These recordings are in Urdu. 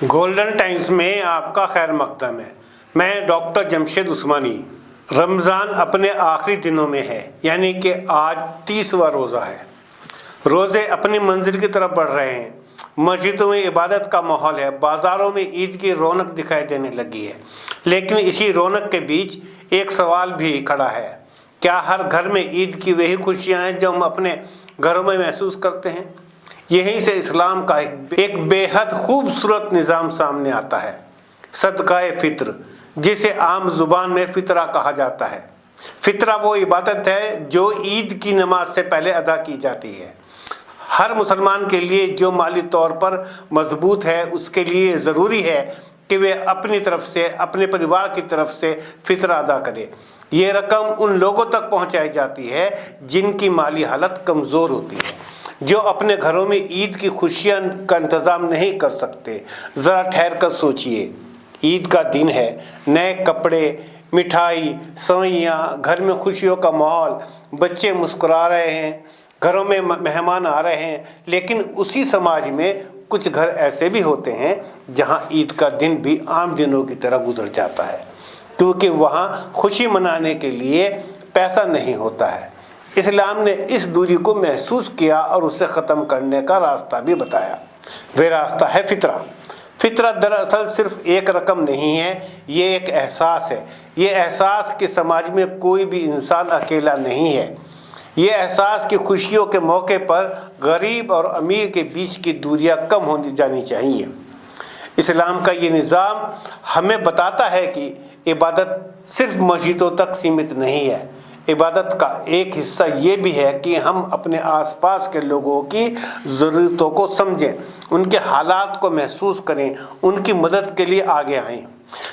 گولڈن ٹائمز میں آپ کا خیر مقدم ہے۔ میں ڈاکٹر جمشید عثمانی۔ رمضان اپنے آخری دنوں میں ہے، یعنی کہ آج 30واں روزہ ہے۔ روزے اپنی منزل کی طرف بڑھ رہے ہیں۔ مسجدوں میں عبادت کا ماحول ہے، بازاروں میں عید کی رونق دکھائی دینے لگی ہے۔ لیکن اسی رونق کے بیچ ایک سوال بھی کھڑا ہے، کیا ہر گھر میں عید کی وہی خوشیاں ہیں جو ہم اپنے گھروں میں محسوس کرتے ہیں؟ یہیں سے اسلام کا ایک بے حد خوبصورت نظام سامنے آتا ہے، صدقہ فطر، جسے عام زبان میں فطرہ کہا جاتا ہے۔ فطرہ وہ عبادت ہے جو عید کی نماز سے پہلے ادا کی جاتی ہے۔ ہر مسلمان کے لیے جو مالی طور پر مضبوط ہے، اس کے لیے ضروری ہے کہ وہ اپنی طرف سے، اپنے پریوار کی طرف سے فطرہ ادا کرے۔ یہ رقم ان لوگوں تک پہنچائی جاتی ہے جن کی مالی حالت کمزور ہوتی ہے، جو اپنے گھروں میں عید کی خوشیاں کا انتظام نہیں کر سکتے۔ ذرا ٹھہر کر سوچئے، عید کا دن ہے، نئے کپڑے، مٹھائی، سوئیاں، گھر میں خوشیوں کا ماحول، بچے مسکرا رہے ہیں، گھروں میں مہمان آ رہے ہیں۔ لیکن اسی سماج میں کچھ گھر ایسے بھی ہوتے ہیں جہاں عید کا دن بھی عام دنوں کی طرح گزر جاتا ہے، کیونکہ وہاں خوشی منانے کے لیے پیسہ نہیں ہوتا ہے۔ اسلام نے اس دوری کو محسوس کیا اور اسے ختم کرنے کا راستہ بھی بتایا۔ وہ راستہ ہے فطرہ۔ فطرہ دراصل صرف ایک رقم نہیں ہے، یہ ایک احساس ہے۔ یہ احساس کہ سماج میں کوئی بھی انسان اکیلا نہیں ہے۔ یہ احساس کہ خوشیوں کے موقع پر غریب اور امیر کے بیچ کی دوریاں کم ہونی جانی چاہیے۔ اسلام کا یہ نظام ہمیں بتاتا ہے کہ عبادت صرف مسجدوں تک سیمت نہیں ہے۔ عبادت کا ایک حصہ یہ بھی ہے کہ ہم اپنے آس پاس کے لوگوں کی ضرورتوں کو سمجھیں، ان کے حالات کو محسوس کریں، ان کی مدد کے لیے آگے آئیں۔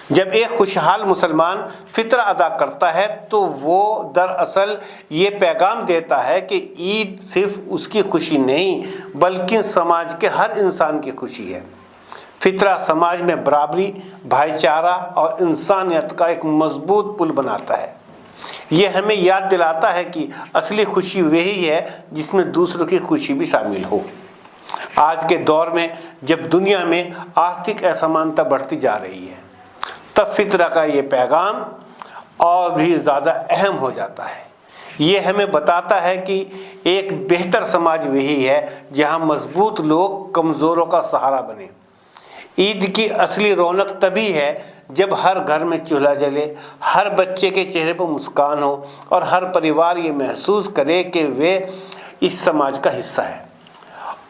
جب ایک خوشحال مسلمان فطرہ ادا کرتا ہے تو وہ دراصل یہ پیغام دیتا ہے کہ عید صرف اس کی خوشی نہیں بلکہ سماج کے ہر انسان کی خوشی ہے۔ فطرہ سماج میں برابری، بھائی چارہ اور انسانیت کا ایک مضبوط پل بناتا ہے۔ یہ ہمیں یاد دلاتا ہے کہ اصلی خوشی وہی ہے جس میں دوسروں کی خوشی بھی شامل ہو۔ آج کے دور میں جب دنیا میں آرتھک اسمانتا بڑھتی جا رہی ہے، تب فطرہ کا یہ پیغام اور بھی زیادہ اہم ہو جاتا ہے۔ یہ ہمیں بتاتا ہے کہ ایک بہتر سماج وہی ہے جہاں مضبوط لوگ کمزوروں کا سہارا بنیں۔ عید کی اصلی رونق تبھی ہے جب ہر گھر میں چولہا جلے، ہر بچے کے چہرے پر مسکان ہو اور ہر پریوار یہ محسوس کرے کہ وہ اس سماج کا حصہ ہے۔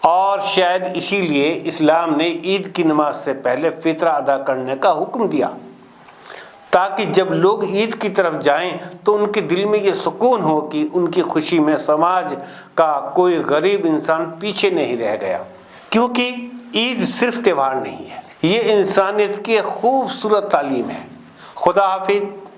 اور شاید اسی لیے اسلام نے عید کی نماز سے پہلے فطرہ ادا کرنے کا حکم دیا، تاکہ جب لوگ عید کی طرف جائیں تو ان کے دل میں یہ سکون ہو کہ ان کی خوشی میں سماج کا کوئی غریب انسان پیچھے نہیں رہ گیا۔ کیونکہ عید صرف تہوار نہیں ہے، یہ انسانیت کی خوبصورت تعلیم ہے۔ خدا حافظ۔